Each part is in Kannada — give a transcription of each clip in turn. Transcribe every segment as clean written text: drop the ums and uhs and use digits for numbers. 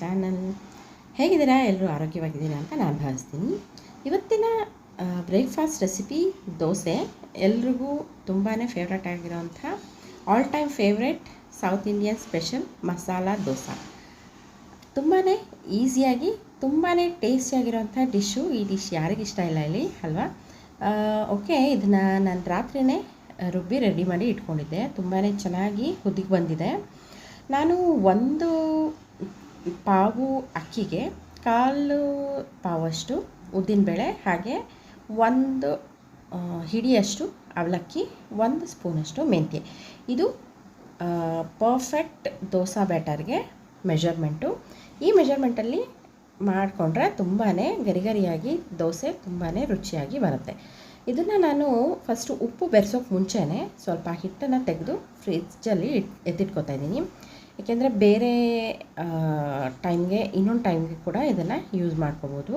ಚಾನಲ್. ಹೇಗಿದ್ದೀರಾ? ಎಲ್ಲರೂ ಆರೋಗ್ಯವಾಗಿದ್ದೀರಾ ಅಂತ ನಾನು ಭಾವಿಸ್ತೀನಿ. ಇವತ್ತಿನ ಬ್ರೇಕ್ಫಾಸ್ಟ್ ರೆಸಿಪಿ ದೋಸೆ. ಎಲ್ರಿಗೂ ತುಂಬಾ ಫೇವ್ರೇಟ್ ಆಗಿರೋಂಥ all time favourite South Indian special masala dosa. ತುಂಬಾ ಈಸಿಯಾಗಿ ತುಂಬಾ ಟೇಸ್ಟಿಯಾಗಿರೋಂಥ ಡಿಶ್ಶು. ಈ ಡಿಶ್ ಯಾರಿಗಿಷ್ಟ ಇಲ್ಲ ಇಲ್ಲಿ ಅಲ್ವಾ? ಓಕೆ, ಇದನ್ನು ನಾನು ರಾತ್ರಿಯೇ ರುಬ್ಬಿ ರೆಡಿ ಮಾಡಿ ಇಟ್ಕೊಂಡಿದ್ದೆ. ತುಂಬಾ ಚೆನ್ನಾಗಿ ಹುದಿಗೆ ಬಂದಿದೆ. ನಾನು ಒಂದು ಪಾವು ಅಕ್ಕಿಗೆ ಕಾಲು ಪಾವಷ್ಟು ಉದ್ದಿನಬೇಳೆ, ಹಾಗೆ ಒಂದು ಹಿಡಿಯಷ್ಟು ಅವಲಕ್ಕಿ, ಒಂದು ಸ್ಪೂನಷ್ಟು ಮೆಂತ್ಯ. ಇದು ಪರ್ಫೆಕ್ಟ್ ದೋಸೆ ಬ್ಯಾಟರ್ಗೆ ಮೆಜರ್ಮೆಂಟು. ಈ ಮೆಜರ್ಮೆಂಟಲ್ಲಿ ಮಾಡಿಕೊಂಡ್ರೆ ತುಂಬಾ ಗರಿಗರಿಯಾಗಿ ದೋಸೆ ತುಂಬಾ ರುಚಿಯಾಗಿ ಬರುತ್ತೆ. ಇದನ್ನು ನಾನು ಫಸ್ಟು ಉಪ್ಪು ಬೆರೆಸೋಕೆ ಮುಂಚೆನೇ ಸ್ವಲ್ಪ ಹಿಟ್ಟನ್ನು ತೆಗೆದು ಫ್ರಿಜ್ಜಲ್ಲಿ ಎತ್ತಿಟ್ಕೊತಾ ಇದ್ದೀನಿ. ಏಕೆಂದರೆ ಬೇರೆ ಟೈಮ್ಗೆ, ಇನ್ನೊಂದು ಟೈಮ್ಗೆ ಕೂಡ ಇದನ್ನು ಯೂಸ್ ಮಾಡ್ಕೋಬೋದು,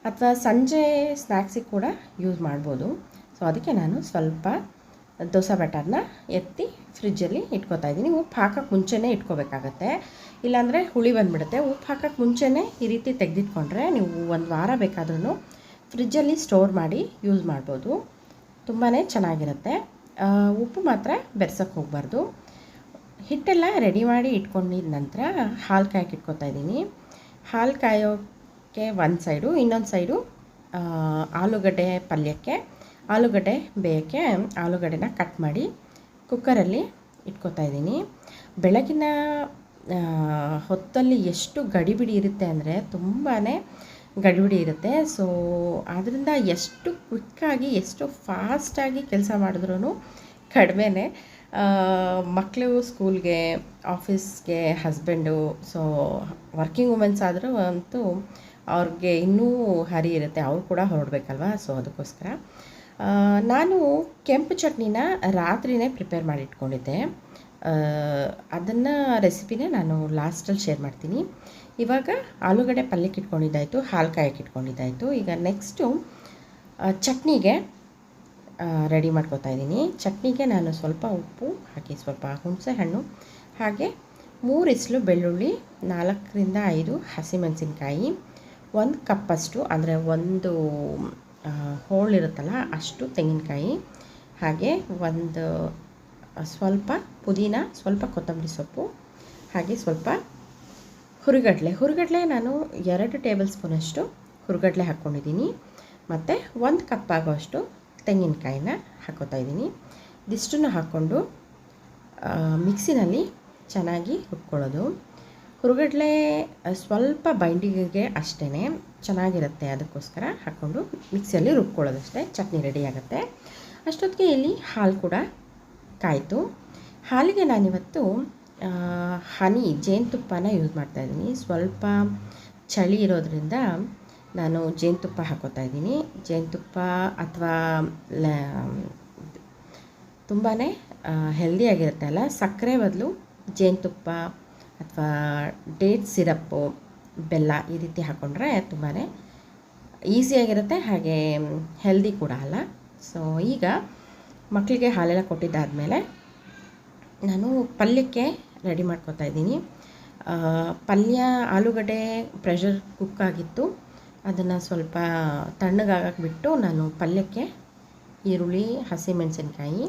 ಅಥವಾ ಸಂಜೆ ಸ್ನ್ಯಾಕ್ಸಿಗೆ ಕೂಡ ಯೂಸ್ ಮಾಡ್ಬೋದು. ಸೊ ಅದಕ್ಕೆ ನಾನು ಸ್ವಲ್ಪ ದೋಸೆ ಬ್ಯಾಟರ್ನ ಎತ್ತಿ ಫ್ರಿಜ್ಜಲ್ಲಿ ಇಟ್ಕೊತಾ ಇದ್ದೀನಿ. ಉಪ್ಪು ಹಾಕೋಕ್ಕೆ ಮುಂಚೆನೇ ಇಟ್ಕೋಬೇಕಾಗತ್ತೆ, ಇಲ್ಲಾಂದರೆ ಹುಳಿ ಬಂದುಬಿಡುತ್ತೆ. ಉಪ್ಪು ಹಾಕೋಕ್ಕೆ ಮುಂಚೆನೇ ಈ ರೀತಿ ತೆಗೆದಿಟ್ಕೊಂಡ್ರೆ ನೀವು ಒಂದು ವಾರ ಬೇಕಾದ್ರೂ ಫ್ರಿಜ್ಜಲ್ಲಿ ಸ್ಟೋರ್ ಮಾಡಿ ಯೂಸ್ ಮಾಡ್ಬೋದು. ತುಂಬಾ ಚೆನ್ನಾಗಿರುತ್ತೆ. ಉಪ್ಪು ಮಾತ್ರ ಬೆರೆಸೋಕ್ಕೆ ಹೋಗಬಾರ್ದು. ಹಿಟ್ಟೆಲ್ಲ ರೆಡಿ ಮಾಡಿ ಇಟ್ಕೊಂಡಿದ ನಂತರ ಹಾಲು ಕಾಯಕ್ಕೆ ಇಟ್ಕೊತಾ ಇದ್ದೀನಿ. ಹಾಲು ಕಾಯೋಕ್ಕೆ ಒಂದು ಸೈಡು, ಇನ್ನೊಂದು ಸೈಡು ಆಲೂಗಡ್ಡೆ ಪಲ್ಯಕ್ಕೆ, ಆಲೂಗಡ್ಡೆ ಬೇಯೋಕ್ಕೆ ಆಲೂಗಡ್ಡೆನ ಕಟ್ ಮಾಡಿ ಕುಕ್ಕರಲ್ಲಿ ಇಟ್ಕೊತಾ ಇದ್ದೀನಿ. ಬೆಳಗಿನ ಹೊತ್ತಲ್ಲಿ ಎಷ್ಟು ಗಡಿಬಿಡಿ ಇರುತ್ತೆ ಅಂದರೆ ತುಂಬಾ ಗಡಿಬಿಡಿ ಇರುತ್ತೆ. ಸೊ ಆದ್ದರಿಂದ ಎಷ್ಟು ಕ್ವಿಕ್ಕಾಗಿ, ಎಷ್ಟು ಫಾಸ್ಟಾಗಿ ಕೆಲಸ ಮಾಡಿದ್ರೂ ಕಡಿಮೆನೇ. ಮಕ್ಕಳು ಸ್ಕೂಲ್ಗೆ, ಆಫೀಸ್ಗೆ, ಹಸ್ಬೆಂಡು, ಸೊ ವರ್ಕಿಂಗ್ ವುಮೆನ್ಸ್ ಆದರೂ ಅಂತೂ ಅವ್ರಿಗೆ ಇನ್ನೂ ಹರಿ ಇರುತ್ತೆ, ಅವ್ರು ಕೂಡ ಹೊರಡಬೇಕಲ್ವ. ಸೊ ಅದಕ್ಕೋಸ್ಕರ ನಾನು ಕೆಂಪು ಚಟ್ನಿನ ರಾತ್ರಿಯೇ ಪ್ರಿಪೇರ್ ಮಾಡಿ ಇಟ್ಕೊಂಡಿದ್ದೆ. ಅದನ್ನು ರೆಸಿಪಿನೇ ನಾನು ಲಾಸ್ಟಲ್ಲಿ ಶೇರ್ ಮಾಡ್ತೀನಿ. ಇವಾಗ ಆಲೂಗಡ್ಡೆ ಪಲ್ಯಕ್ಕೆ ಇಟ್ಕೊಂಡಿದ್ದಾಯಿತು, ಹಾಲು ಕಾಯಕ್ಕೆ ಇಟ್ಕೊಂಡಿದ್ದಾಯಿತು. ಈಗ ನೆಕ್ಸ್ಟು ಚಟ್ನಿಗೆ ರೆಡಿ ಮಾಡ್ಕೊತಾ ಇದ್ದೀನಿ. ಚಟ್ನಿಗೆ ನಾನು ಸ್ವಲ್ಪ ಉಪ್ಪು ಹಾಕಿ, ಸ್ವಲ್ಪ ಹುಣಸೆ ಹಣ್ಣು, ಹಾಗೆ 3 ಇಸ್ಲು ಬೆಳ್ಳುಳ್ಳಿ, 4ರಿಂದ 5 ಹಸಿಮೆಣಸಿನ್ಕಾಯಿ, 1 ಕಪ್ಪಷ್ಟು ಅಂದರೆ ಒಂದು ಹೋಳಿರುತ್ತಲ್ಲ ಅಷ್ಟು ತೆಂಗಿನಕಾಯಿ, ಹಾಗೆ ಒಂದು ಸ್ವಲ್ಪ ಪುದೀನ, ಸ್ವಲ್ಪ ಕೊತ್ತಂಬರಿ ಸೊಪ್ಪು, ಹಾಗೆ ಸ್ವಲ್ಪ ಹುರಿಗಡಲೆ ನಾನು 2 ಟೇಬಲ್ ಸ್ಪೂನಷ್ಟು ಹುರಿಗಡಲೆ ಹಾಕ್ಕೊಂಡಿದ್ದೀನಿ, ಮತ್ತು 1 ಕಪ್ ಆಗೋಷ್ಟು ತೆಂಗಿನಕಾಯಿನ ಹಾಕ್ಕೋತಾ ಇದ್ದೀನಿ. ಇದಿಷ್ಟನ್ನು ಹಾಕ್ಕೊಂಡು ಮಿಕ್ಸಿನಲ್ಲಿ ಚೆನ್ನಾಗಿ ರುಬ್ಕೊಳ್ಳೋದು. ಹುರಿಗಡಲೆ ಸ್ವಲ್ಪ ಬೈಂಡಿಂಗಿಗೆ ಅಷ್ಟೇ ಚೆನ್ನಾಗಿರುತ್ತೆ, ಅದಕ್ಕೋಸ್ಕರ ಹಾಕ್ಕೊಂಡು ಮಿಕ್ಸಿಯಲ್ಲಿ ರುಬ್ಕೊಳ್ಳೋದಷ್ಟೇ. ಚಟ್ನಿ ರೆಡಿ ಆಗುತ್ತೆ. ಅಷ್ಟೊತ್ತಿಗೆ ಇಲ್ಲಿ ಹಾಲು ಕೂಡ ಕಾಯಿತು. ಹಾಲಿಗೆ ನಾನಿವತ್ತು ಹನಿ ಜೇನುತುಪ್ಪನ ಯೂಸ್ ಮಾಡ್ತಾಯಿದ್ದೀನಿ. ಸ್ವಲ್ಪ ಚಳಿ ಇರೋದ್ರಿಂದ ನಾನು ಜೇನುತುಪ್ಪ ಹಾಕ್ಕೋತಾ ಇದ್ದೀನಿ. ಜೇನುತುಪ್ಪ ಅಥವಾ ತುಂಬಾ ಹೆಲ್ದಿಯಾಗಿರುತ್ತೆ ಅಲ್ಲ. ಸಕ್ಕರೆ ಬದಲು ಜೇನುತುಪ್ಪ ಅಥವಾ ಡೇಟ್ ಸಿರಪ್ಪು, ಬೆಲ್ಲ ಈ ರೀತಿ ಹಾಕ್ಕೊಂಡ್ರೆ ತುಂಬಾ ಈಸಿಯಾಗಿರುತ್ತೆ, ಹಾಗೆ ಹೆಲ್ದಿ ಕೂಡ ಅಲ್ಲ. ಸೊ ಈಗ ಮಕ್ಕಳಿಗೆ ಹಾಲೆಲ್ಲ ಕೊಟ್ಟಿದ್ದಾದಮೇಲೆ ನಾನು ಪಲ್ಯಕ್ಕೆ ರೆಡಿ ಮಾಡ್ಕೊತಾ ಇದ್ದೀನಿ. ಪಲ್ಯ ಆಲೂಗಡ್ಡೆ ಪ್ರೆಷರ್ ಕುಕ್ ಆಗಿತ್ತು, ಅದನ್ನು ಸ್ವಲ್ಪ ತಣ್ಣಗಾಗಕ್ಕೆ ಬಿಟ್ಟು ನಾನು ಪಲ್ಯಕ್ಕೆ ಈರುಳ್ಳಿ, ಹಸಿಮೆಣಸಿನ್ಕಾಯಿ,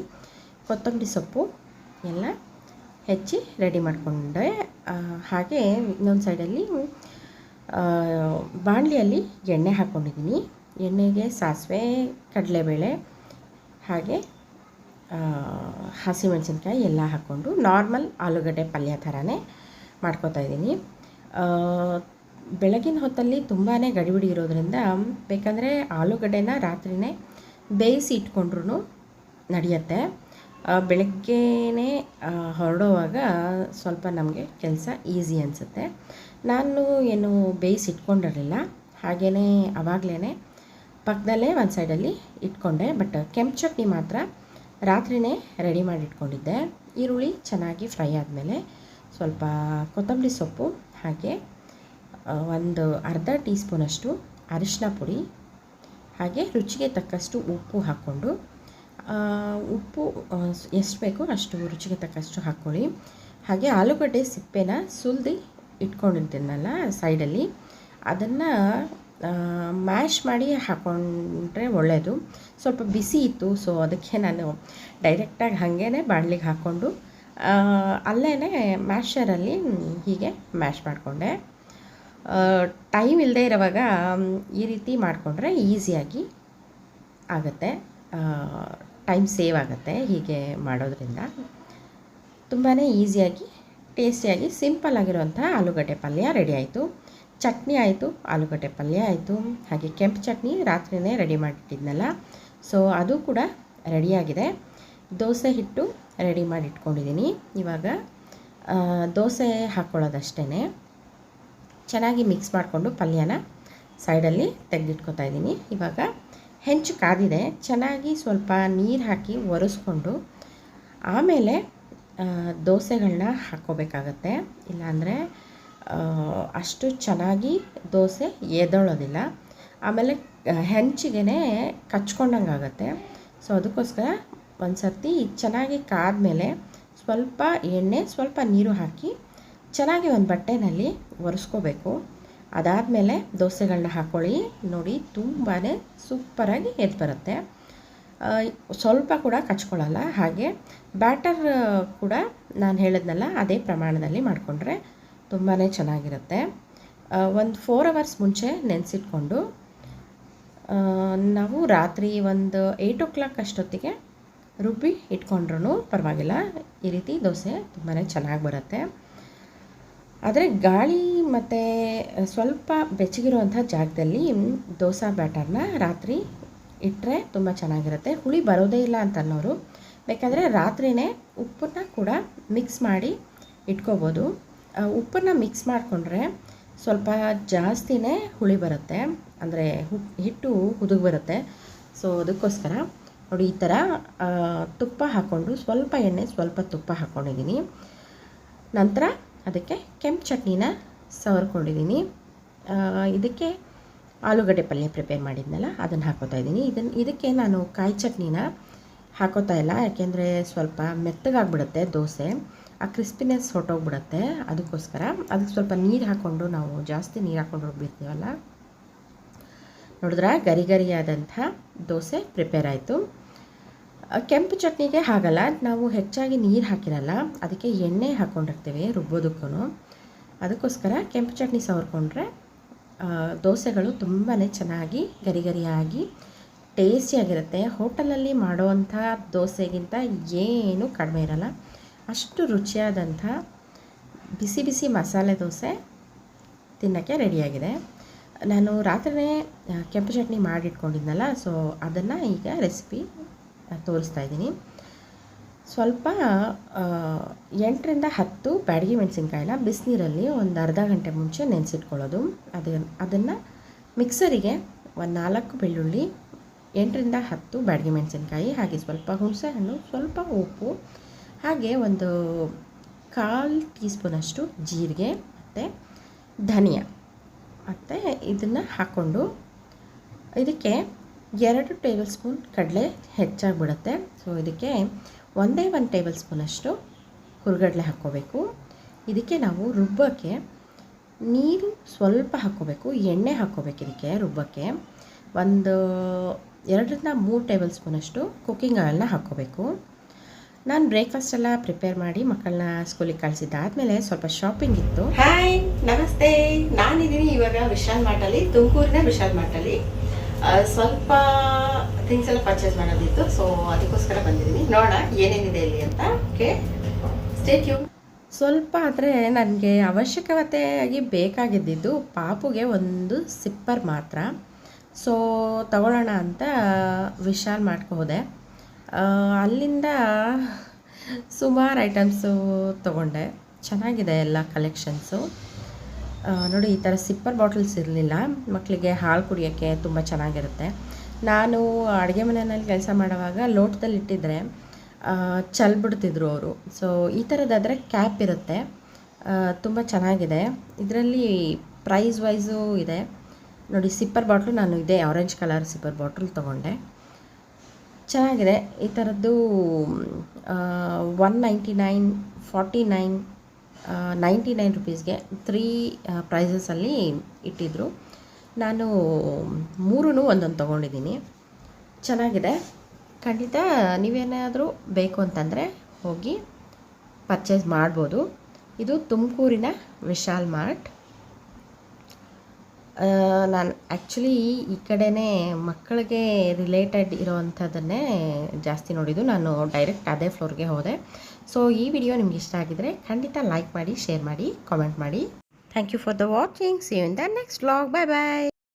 ಕೊತ್ತಂಬರಿ ಸೊಪ್ಪು ಎಲ್ಲ ಹೆಚ್ಚಿ ರೆಡಿ ಮಾಡಿಕೊಂಡೆ. ಹಾಗೆ ಇನ್ನೊಂದು ಸೈಡಲ್ಲಿ ಬಾಣಲಿಯಲ್ಲಿ ಎಣ್ಣೆ ಹಾಕ್ಕೊಂಡಿದ್ದೀನಿ. ಎಣ್ಣೆಗೆ ಸಾಸಿವೆ, ಕಡಲೆಬೇಳೆ, ಹಾಗೆ ಹಸಿಮೆಣಸಿನ್ಕಾಯಿ ಎಲ್ಲ ಹಾಕ್ಕೊಂಡು ನಾರ್ಮಲ್ ಆಲೂಗಡ್ಡೆ ಪಲ್ಯ ಥರನೇ ಮಾಡ್ಕೊತಾ ಇದ್ದೀನಿ. ಬೆಳಗಿನ ಹೊತ್ತಲ್ಲಿ ತುಂಬಾ ಗಡಿಬಿಡಿ ಇರೋದ್ರಿಂದ ಬೇಕಂದರೆ ಆಲೂಗಡ್ಡೆನ ರಾತ್ರಿಯೇ ಬೇಯಿಸಿ ಇಟ್ಕೊಂಡ್ರೂ ನಡೆಯುತ್ತೆ. ಬೆಳಗ್ಗೆನೇ ಹೊರಡೋವಾಗ ಸ್ವಲ್ಪ ನಮಗೆ ಕೆಲಸ ಈಸಿ ಅನಿಸುತ್ತೆ. ನಾನು ಏನು ಬೇಯಿಸಿ ಇಟ್ಕೊಂಡಿರಲಿಲ್ಲ, ಹಾಗೆಯೇ ಆವಾಗಲೇ ಪಕ್ಕದಲ್ಲೇ ಒಂದು ಸೈಡಲ್ಲಿ ಇಟ್ಕೊಂಡೆ. ಬಟ್ ಕೆಂಪು ಚಟ್ನಿ ಮಾತ್ರ ರಾತ್ರಿಯೇ ರೆಡಿ ಮಾಡಿ ಇಟ್ಕೊಂಡಿದ್ದೆ. ಈರುಳ್ಳಿ ಚೆನ್ನಾಗಿ ಫ್ರೈ ಆದಮೇಲೆ ಸ್ವಲ್ಪ ಕೊತ್ತಂಬರಿ ಸೊಪ್ಪು, ಹಾಗೆ ಒಂದು ಅರ್ಧ ಟೀ ಸ್ಪೂನಷ್ಟು ಅರಿಶಿನ ಪುಡಿ, ಹಾಗೆ ರುಚಿಗೆ ತಕ್ಕಷ್ಟು ಉಪ್ಪು ಹಾಕ್ಕೊಂಡು ಉಪ್ಪು ಎಷ್ಟು ಬೇಕೋ ಅಷ್ಟು ರುಚಿಗೆ ತಕ್ಕಷ್ಟು ಹಾಕ್ಕೊಳ್ಳಿ. ಹಾಗೆ ಆಲೂಗಡ್ಡೆ ಸಿಪ್ಪೆನ ಸುಲಿದು ಇಟ್ಕೊಂಡಿದ್ದೀನಲ್ಲ ಸೈಡಲ್ಲಿ, ಅದನ್ನು ಮ್ಯಾಶ್ ಮಾಡಿ ಹಾಕ್ಕೊಂಡ್ರೆ ಒಳ್ಳೆಯದು. ಸ್ವಲ್ಪ ಬಿಸಿ ಇತ್ತು, ಸೊ ಅದಕ್ಕೆ ನಾನು ಡೈರೆಕ್ಟಾಗಿ ಹಾಗೇ ಬಾಣಲಿಗೆ ಹಾಕ್ಕೊಂಡು ಅಲ್ಲೇ ಮ್ಯಾಶರಲ್ಲಿ ಹೀಗೆ ಮ್ಯಾಶ್ ಮಾಡಿಕೊಂಡೆ. ಟೈಮ್ ಇಲ್ಲದೆ ಇರೋವಾಗ ಈ ರೀತಿ ಮಾಡಿಕೊಂಡ್ರೆ ಈಸಿಯಾಗಿ ಆಗುತ್ತೆ, ಟೈಮ್ ಸೇವ್ ಆಗುತ್ತೆ. ಹೀಗೆ ಮಾಡೋದ್ರಿಂದ ತುಂಬಾ ಈಸಿಯಾಗಿ ಟೇಸ್ಟಿಯಾಗಿ ಸಿಂಪಲ್ ಆಗಿರುವಂಥ ಆಲೂಗಡ್ಡೆ ಪಲ್ಯ ರೆಡಿ ಆಯಿತು. ಚಟ್ನಿ ಆಯಿತು, ಆಲೂಗಡ್ಡೆ ಪಲ್ಯ ಆಯಿತು, ಹಾಗೆ ಕೆಂಪು ಚಟ್ನಿ ರಾತ್ರಿಯೇ ರೆಡಿ ಮಾಡಿಟ್ಟಿದ್ನಲ್ಲ, ಸೊ ಅದು ಕೂಡ ರೆಡಿಯಾಗಿದೆ. ದೋಸೆ ಹಿಟ್ಟು ರೆಡಿ ಮಾಡಿ ಇಟ್ಕೊಂಡಿದ್ದೀನಿ. ಇವಾಗ ದೋಸೆ ಹಾಕ್ಕೊಳ್ಳೋದಷ್ಟೇ. ಚೆನ್ನಾಗಿ ಮಿಕ್ಸ್ ಮಾಡಿಕೊಂಡು ಪಲ್ಯನ ಸೈಡಲ್ಲಿ ತೆಗೆದಿಟ್ಕೊತಾ ಇದ್ದೀನಿ. ಇವಾಗ ಹೆಂಚು ಕಾದಿದೆ, ಚೆನ್ನಾಗಿ ಸ್ವಲ್ಪ ನೀರು ಹಾಕಿ ಒರೆಸ್ಕೊಂಡು ಆಮೇಲೆ ದೋಸೆಗಳನ್ನ ಹಾಕ್ಕೋಬೇಕಾಗತ್ತೆ. ಇಲ್ಲಾಂದರೆ ಅಷ್ಟು ಚೆನ್ನಾಗಿ ದೋಸೆ ಎದ್ದೊಳ್ಳೋದಿಲ್ಲ, ಆಮೇಲೆ ಹೆಂಚಿಗೆ ಕಚ್ಕೊಂಡಂಗೆ ಆಗುತ್ತೆ. ಸೊ ಅದಕ್ಕೋಸ್ಕರ ಒಂದು ಸರ್ತಿ ಚೆನ್ನಾಗಿ ಕಾದ್ಮೇಲೆ ಸ್ವಲ್ಪ ಎಣ್ಣೆ ಸ್ವಲ್ಪ ನೀರು ಹಾಕಿ ಚೆನ್ನಾಗಿ ಒಂದು ಬಟ್ಟೆನಲ್ಲಿ ಒರೆಸ್ಕೋಬೇಕು. ಅದಾದಮೇಲೆ ದೋಸೆಗಳನ್ನ ಹಾಕ್ಕೊಳ್ಳಿ. ನೋಡಿ ತುಂಬಾ ಸೂಪರಾಗಿ ಎದ್ದು ಬರುತ್ತೆ, ಸ್ವಲ್ಪ ಕೂಡ ಕಚ್ಕೊಳ್ಳಲ್ಲ. ಹಾಗೆ ಬ್ಯಾಟರ್ ಕೂಡ ನಾನು ಹೇಳಿದ್ನಲ್ಲ ಅದೇ ಪ್ರಮಾಣದಲ್ಲಿ ಮಾಡಿಕೊಂಡ್ರೆ ತುಂಬಾ ಚೆನ್ನಾಗಿರುತ್ತೆ. ಒಂದು 4 hours ಮುಂಚೆ ನೆನೆಸಿಟ್ಕೊಂಡು ನಾವು ರಾತ್ರಿ ಒಂದು 8 o'clock ಅಷ್ಟೊತ್ತಿಗೆ ರುಬ್ಬಿ ಇಟ್ಕೊಂಡ್ರೂ ಪರವಾಗಿಲ್ಲ. ಈ ರೀತಿ ದೋಸೆ ತುಂಬಾ ಚೆನ್ನಾಗಿ ಬರುತ್ತೆ. ಆದರೆ ಗಾಳಿ ಮತ್ತು ಸ್ವಲ್ಪ ಬೆಚ್ಚಗಿರುವಂಥ ಜಾಗದಲ್ಲಿ ದೋಸೆ ಬ್ಯಾಟರ್ನ ರಾತ್ರಿ ಇಟ್ಟರೆ ತುಂಬ ಚೆನ್ನಾಗಿರುತ್ತೆ. ಹುಳಿ ಬರೋದೇ ಇಲ್ಲ ಅಂತ ಅನ್ನೋರು ಬೇಕಾದರೆ ರಾತ್ರಿಯೇ ಉಪ್ಪನ್ನು ಕೂಡ ಮಿಕ್ಸ್ ಮಾಡಿ ಇಟ್ಕೋಬೋದು. ಉಪ್ಪನ್ನು ಮಿಕ್ಸ್ ಮಾಡಿಕೊಂಡ್ರೆ ಸ್ವಲ್ಪ ಜಾಸ್ತಿನೇ ಹುಳಿ ಬರುತ್ತೆ, ಅಂದರೆ ಹಿಟ್ಟು ಹುದುಗ್ ಬರುತ್ತೆ. ಸೊ ಅದಕ್ಕೋಸ್ಕರ ನೋಡಿ ಈ ಥರ ತುಪ್ಪ ಹಾಕ್ಕೊಂಡು ಸ್ವಲ್ಪ ಎಣ್ಣೆ ಸ್ವಲ್ಪ ತುಪ್ಪ ಹಾಕ್ಕೊಂಡಿದ್ದೀನಿ. ನಂತರ ಅದಕ್ಕೆ ಕೆಂಪು ಚಟ್ನಿನ ಸವರ್ಕೊಂಡಿದ್ದೀನಿ. ಇದಕ್ಕೆ ಆಲೂಗಡ್ಡೆ ಪಲ್ಯ ಪ್ರಿಪೇರ್ ಮಾಡಿದ್ನಲ್ಲ ಅದನ್ನು ಹಾಕೋತಾ ಇದ್ದೀನಿ. ಇದಕ್ಕೆ ನಾನು ಕಾಯಿ ಚಟ್ನಿನ ಹಾಕೋತಾ ಇಲ್ಲ, ಯಾಕೆಂದರೆ ಸ್ವಲ್ಪ ಮೆತ್ತಗಾಗ್ಬಿಡುತ್ತೆ ದೋಸೆ, ಆ ಕ್ರಿಸ್ಪಿನೆಸ್ ಹೊಟ್ಟೋಗ್ಬಿಡುತ್ತೆ. ಅದಕ್ಕೋಸ್ಕರ ಅದಕ್ಕೆ ಸ್ವಲ್ಪ ನೀರು ಹಾಕ್ಕೊಂಡು, ನಾವು ಜಾಸ್ತಿ ನೀರು ಹಾಕ್ಕೊಂಡು ರುಬ್ಬಿರ್ತೀವಲ್ಲ, ನೋಡಿದ್ರೆ ಗರಿ ಗರಿಯಾದಂಥ ದೋಸೆ ಪ್ರಿಪೇರ್ ಆಯಿತು. ಕೆಂಪು ಚಟ್ನಿಗೆ ಹಾಗಲ್ಲ, ನಾವು ಹೆಚ್ಚಾಗಿ ನೀರು ಹಾಕಿರಲ್ಲ, ಅದಕ್ಕೆ ಎಣ್ಣೆ ಹಾಕ್ಕೊಂಡಿರ್ತೀವಿ ರುಬ್ಬೋದಕ್ಕೂ. ಅದಕ್ಕೋಸ್ಕರ ಕೆಂಪು ಚಟ್ನಿ ಸವರ್ಕೊಂಡ್ರೆ ದೋಸೆಗಳು ತುಂಬಾ ಚೆನ್ನಾಗಿ ಗರಿ ಗರಿಯಾಗಿ ಟೇಸ್ಟಿಯಾಗಿರುತ್ತೆ. ಹೋಟೆಲಲ್ಲಿ ಮಾಡೋವಂಥ ದೋಸೆಗಿಂತ ಏನೂ ಕಡಿಮೆ ಇರಲ್ಲ, ಅಷ್ಟು ರುಚಿಯಾದಂಥ ಬಿಸಿ ಬಿಸಿ ಮಸಾಲೆ ದೋಸೆ ತಿನ್ನೋಕ್ಕೆ ರೆಡಿಯಾಗಿದೆ. ನಾನು ರಾತ್ರಿಯೇ ಕೆಂಪು ಚಟ್ನಿ ಮಾಡಿಟ್ಕೊಂಡಿದ್ನಲ್ಲ, ಸೊ ಅದನ್ನು ಈಗ ರೆಸಿಪಿ ತೋರಿಸ್ತಾ ಇದ್ದೀನಿ. ಸ್ವಲ್ಪ 8ರಿಂದ 10 ಬ್ಯಾಡಗಿ ಮೆಣಸಿನ್ಕಾಯಿನ ಬಿಸಿನೀರಲ್ಲಿ ಒಂದು ಅರ್ಧ ಗಂಟೆ ಮುಂಚೆ ನೆನೆಸಿಟ್ಕೊಳ್ಳೋದು. ಅದನ್ನು ಮಿಕ್ಸರಿಗೆ ಒಂದು 4 ಬೆಳ್ಳುಳ್ಳಿ, 8ರಿಂದ 10 ಬ್ಯಾಡಗಿ ಮೆಣಸಿನ್ಕಾಯಿ, ಹಾಗೆ ಸ್ವಲ್ಪ ಹುಣಸೆ ಹಣ್ಣು, ಸ್ವಲ್ಪ ಉಪ್ಪು, ಹಾಗೆ ಒಂದು 1/4 ಟೀ ಸ್ಪೂನಷ್ಟು ಜೀರಿಗೆ ಮತ್ತು ಧನಿಯಾ ಮತ್ತು ಇದನ್ನು ಹಾಕ್ಕೊಂಡು ಇದಕ್ಕೆ 2 ಟೇಬಲ್ ಸ್ಪೂನ್ ಕಡಲೆ ಹೆಚ್ಚಾಗಿಬಿಡುತ್ತೆ. ಸೊ ಇದಕ್ಕೆ 1 ಟೇಬಲ್ ಸ್ಪೂನಷ್ಟು ಹುರ್ಗಡಲೆ ಹಾಕ್ಕೋಬೇಕು. ಇದಕ್ಕೆ ನಾವು ರುಬ್ಬಕ್ಕೆ ನೀರು ಸ್ವಲ್ಪ ಹಾಕ್ಕೋಬೇಕು, ಎಣ್ಣೆ ಹಾಕ್ಕೋಬೇಕು. ಇದಕ್ಕೆ ರುಬ್ಬಕ್ಕೆ ಒಂದು 2ರಿಂದ 3 ಟೇಬಲ್ ಸ್ಪೂನಷ್ಟು ಕುಕ್ಕಿಂಗ್ ಆಯಿಲ್ನ ಹಾಕ್ಕೋಬೇಕು. ನಾನು ಬ್ರೇಕ್ಫಾಸ್ಟ್ ಎಲ್ಲ ಪ್ರಿಪೇರ್ ಮಾಡಿ ಮಕ್ಕಳನ್ನ ಸ್ಕೂಲಿಗೆ ಕಳಿಸಿದ್ದಾದಮೇಲೆ ಸ್ವಲ್ಪ ಶಾಪಿಂಗ್ ಇತ್ತು. ಹಾಯ್ ನಮಸ್ತೆ, ನಾನಿದ್ದೀನಿ ಇವಾಗ ವಿಶಾಲ್ ಮಾರ್ಟಲ್ಲಿ, ತುಮಕೂರಿನ ವಿಶಾಲ್ ಮಾರ್ಟಲ್ಲಿ. ಸ್ವಲ್ಪ ಥಿಂಗ್ಸ್ ಎಲ್ಲ ಪರ್ಚೇಸ್ ಮಾಡೋದಿತ್ತು, ಸೊ ಅದಕ್ಕೋಸ್ಕರ ಬಂದಿದ್ದೀನಿ. ನೋಡೋಣ ಏನೇನಿದೆ ಇಲ್ಲಿ ಅಂತ. Okay, stay tune. ಸ್ವಲ್ಪ ಆದರೆ ನನಗೆ ಅವಶ್ಯಕತೆಯಾಗಿ ಬೇಕಾಗಿದ್ದಿದ್ದು ಪಾಪುಗೆ ಒಂದು ಸಿಪ್ಪರ್ ಮಾತ್ರ, ಸೊ ತಗೊಳ್ಳೋಣ ಅಂತ ವಿಶಾಲ್ ಮಾರ್ಟ್ಗೆ ಹೋದೆ. ಅಲ್ಲಿಂದ ಸುಮಾರು ಐಟಮ್ಸು ತೊಗೊಂಡೆ, ಚೆನ್ನಾಗಿದೆ ಎಲ್ಲ ಕಲೆಕ್ಷನ್ಸು. ನೋಡಿ ಈ ಥರ ಸಿಪ್ಪರ್ ಬಾಟಲ್ಸ್ ಇರಲಿಲ್ಲ, ಮಕ್ಕಳಿಗೆ ಹಾಲು ಕುಡಿಯೋಕ್ಕೆ ತುಂಬ ಚೆನ್ನಾಗಿರುತ್ತೆ. ನಾನು ಅಡುಗೆ ಮನೆಯಲ್ಲಿ ಕೆಲಸ ಮಾಡುವಾಗ ಲೋಟದಲ್ಲಿ ಇಟ್ಟಿದ್ರೆ ಚೆಲ್ಬಿಡ್ತಿದ್ರು ಅವರು. ಸೊ ಈ ಥರದ್ದಾದರೆ ಕ್ಯಾಪ್ ಇರುತ್ತೆ, ತುಂಬ ಚೆನ್ನಾಗಿದೆ. ಇದರಲ್ಲಿ ಪ್ರೈಸ್ ವೈಸು ಇದೆ ನೋಡಿ. ಸಿಪ್ಪರ್ ಬಾಟ್ಲು ನಾನು ಇದೇ ಆರೆಂಜ್ ಕಲರ್ ಸಿಪ್ಪರ್ ಬಾಟ್ಲ್ ತೊಗೊಂಡೆ, ಚೆನ್ನಾಗಿದೆ. ಈ ಥರದ್ದು 199, 49 ₹99 3 ಪ್ರೈಸಸಲ್ಲಿ ಇಟ್ಟಿದ್ದರು. ನಾನು 3 ಒಂದೊಂದು ತೊಗೊಂಡಿದ್ದೀನಿ. ಚೆನ್ನಾಗಿದೆ. ಖಂಡಿತ ನೀವೇನಾದರೂ ಬೇಕು ಅಂತಂದರೆ ಹೋಗಿ ಪರ್ಚೇಸ್ ಮಾಡ್ಬೋದು. ಇದು ತುಮಕೂರಿನ ವಿಶಾಲ್ ಮಾರ್ಟ್. ನಾನು ಆ್ಯಕ್ಚುಲಿ ಈ ಕಡೆನೇ ಮಕ್ಕಳಿಗೆ ರಿಲೇಟೆಡ್ ಇರೋವಂಥದ್ದನ್ನೇ ಜಾಸ್ತಿ ನೋಡಿದ್ದು. ನಾನು ಡೈರೆಕ್ಟ್ ಅದೇ ಫ್ಲೋರ್ಗೆ ಹೋದೆ. ಸೊ ಈ ವಿಡಿಯೋ ನಿಮ್ಗೆ ಇಷ್ಟ ಆಗಿದರೆ ಖಂಡಿತ ಲೈಕ್ ಮಾಡಿ, ಶೇರ್ ಮಾಡಿ, ಕಾಮೆಂಟ್ ಮಾಡಿ. Thank you for the watching. See you in the next vlog. Bye bye.